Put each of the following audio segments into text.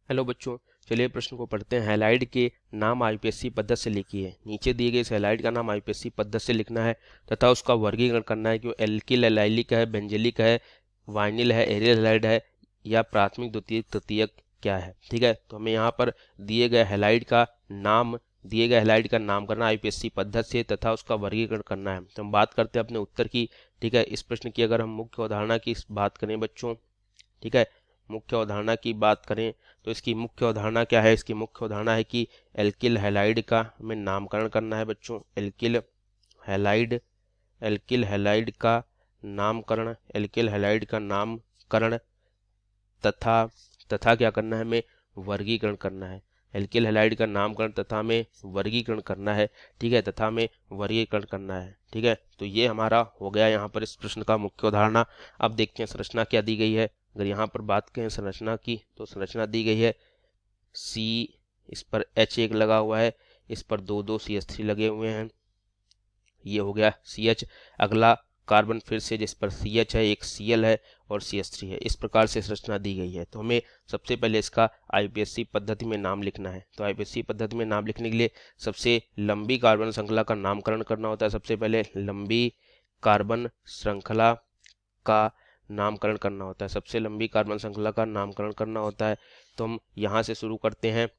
Hello बच्चों, चलिए प्रश्न को पढ़ते हैं। हैलाइड के नाम आईपीएससी पद्धति से लिखिए। नीचे दिए गए इस हैलाइड का नाम आईपीएससी पद्धति से लिखना है तथा उसका वर्गीकरण करना है कि वो एल्किल एलाइलिक है, बेंजिलिक है, वाइनिल है, एरियल हैलाइड है या प्राथमिक द्वितीयक तृतीयक क्या है। ठीक है, तो हमें यहाँ पर दिए गए हैलाइड का नाम करना आईपीएससी पद्धति से तथा उसका वर्गीकरण करना है। तो हम बात करते हैं अपने उत्तर की। ठीक है, इस प्रश्न की अगर हम मुख्य अवधारणा की बात करें बच्चों, ठीक है, मुख्य अवधारणा की बात करें तो इसकी मुख्य अवधारणा क्या है। इसकी मुख्य अवधारणा है कि एल्किल हैलाइड का हमें नामकरण करना है बच्चों। हैलाइड एल्किल हैलाइड का एल्किल हैलाइड का नामकरण तथा तथा क्या करना है, हमें वर्गीकरण करना है। एल्किल हैलाइड का नामकरण तथा में वर्गीकरण करना है। ठीक है, तथा में वर्गीकरण करना है। ठीक है, तो ये हमारा हो गया यहाँ पर इस प्रश्न का मुख्य अवधारणा। अब देखते हैं संरचना क्या दी गई है। अगर यहाँ पर बात करें संरचना की तो संरचना दी गई है सी, इस पर H1 लगा हुआ है, इस पर दो CH3 लगे हुए हैं, ये हो गया CH। अगला कार्बन फिर से जिस पर CH है, एक Cl है और CH3 है। इस प्रकार से संरचना दी गई है। तो हमें सबसे पहले इसका आईपीएससी पद्धति में नाम लिखना है। तो आईपीएससी पद्धति में नाम लिखने के लिए सबसे लंबी कार्बन श्रृंखला का नामकरण करना होता है। सबसे पहले लंबी कार्बन श्रृंखला का नामकरण करना होता है। सबसे लंबी कार्बन श्रृंखला का नामकरण करना होता है। तो हम यहाँ से शुरू करते हैं।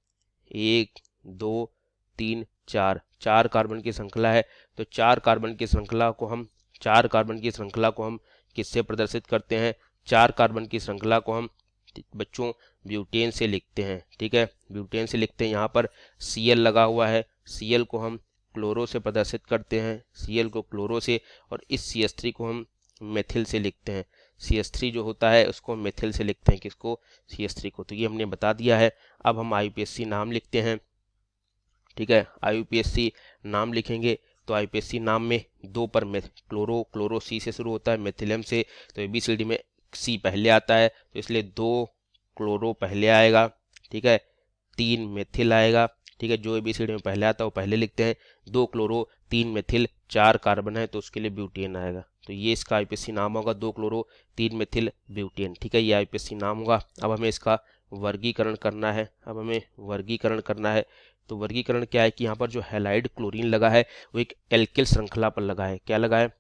1 2 3 4 4 कार्बन की श्रृंखला है। तो चार कार्बन की श्रृंखला को हम किससे प्रदर्शित करते हैं? चार कार्बन की श्रृंखला को हम बच्चों ब्यूटेन से लिखते हैं। ठीक है, ब्यूटेन से लिखते हैं। यहाँ पर Cl लगा हुआ है, Cl को हम क्लोरो से प्रदर्शित करते हैं, Cl को क्लोरो से, और इस CH3 को हम मेथिल से लिखते हैं। CH3 जो होता है उसको मेथिल से लिखते हैं। किसको? CH3 को। तो ये हमने बता दिया है। अब हम आईपीएससी नाम लिखते हैं। ठीक है, आईपीएससी नाम लिखेंगे तो आईपीएससी नाम में दो पर क्लोरो सी से शुरू होता है, मेथिलम से, तो ABCD में सी पहले आता है तो इसलिए 2 क्लोरो पहले आएगा। ठीक है, 3 मेथिल आएगा। ठीक है, जो ABCD में पहले आता है वो पहले लिखते हैं। 2 क्लोरो 3 मेथिल 4 कार्बन है तो उसके लिए ब्यूटेन आएगा। तो ये इसका आईपीएससी नाम होगा, 2 क्लोरो 3 मेथिल ब्यूटेन। ठीक है, ये आईपीएससी नाम होगा। अब हमें इसका वर्गीकरण करना है। तो वर्गीकरण क्या है कि यहाँ पर जो हैलाइड क्लोरीन लगा है वो एक एल्किल श्रृंखला पर लगा है। क्या लगा है?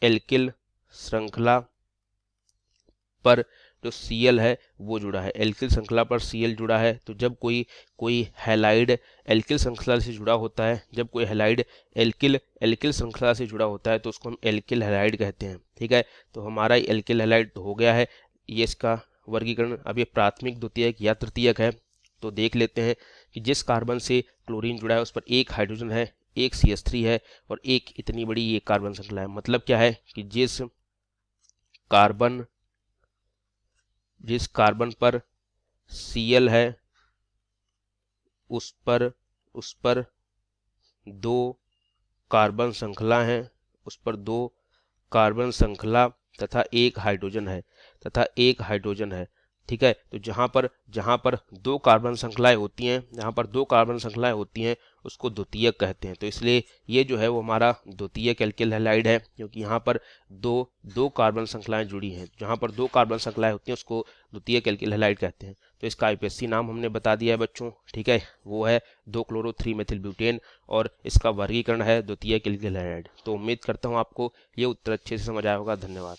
एल्किल श्रृंखला पर जो Cl है वो जुड़ा है। एल्किल श्रृंखला पर Cl जुड़ा है। तो जब कोई हैलाइड एल्किल श्रृंखला से जुड़ा होता है, जब कोई हैलाइड एल्किल श्रृंखला से जुड़ा होता है तो उसको हम एल्किल हैलाइड कहते हैं। ठीक है, तो हमारा एल्किल हैलाइड हो गया है। ये इसका वर्गीकरण। अब ये प्राथमिक द्वितीयक या तृतीयक है। तो देख लेते हैं कि जिस कार्बन से क्लोरीन जुड़ा है उस पर एक हाइड्रोजन है, एक CH3 है और एक इतनी बड़ी ये कार्बन श्रृंखला है। मतलब क्या है कि जिस कार्बन पर Cl है उस पर दो कार्बन श्रृंखला तथा एक हाइड्रोजन है। ठीक है, तो जहां पर दो कार्बन श्रृंखलाएं होती हैं उसको द्वितीयक कहते हैं। तो इसलिए ये जो है वो हमारा द्वितीयक एल्किल हैलाइड है, क्योंकि यहाँ पर दो कार्बन श्रृंखलाएं जुड़ी हैं। जहां पर दो कार्बन श्रृंखलाएं होती हैं उसको द्वितीयक एल्किल हैलाइड कहते हैं। तो इसका आईपीएससी नाम हमने बता दिया है बच्चों। ठीक है, वो है 2 क्लोरो 3 मेथिल ब्यूटेन और इसका वर्गीकरण है द्वितीयक एल्किल हैलाइड। तो उम्मीद करता हूँ आपको ये उत्तर अच्छे से समझ आया होगा। धन्यवाद।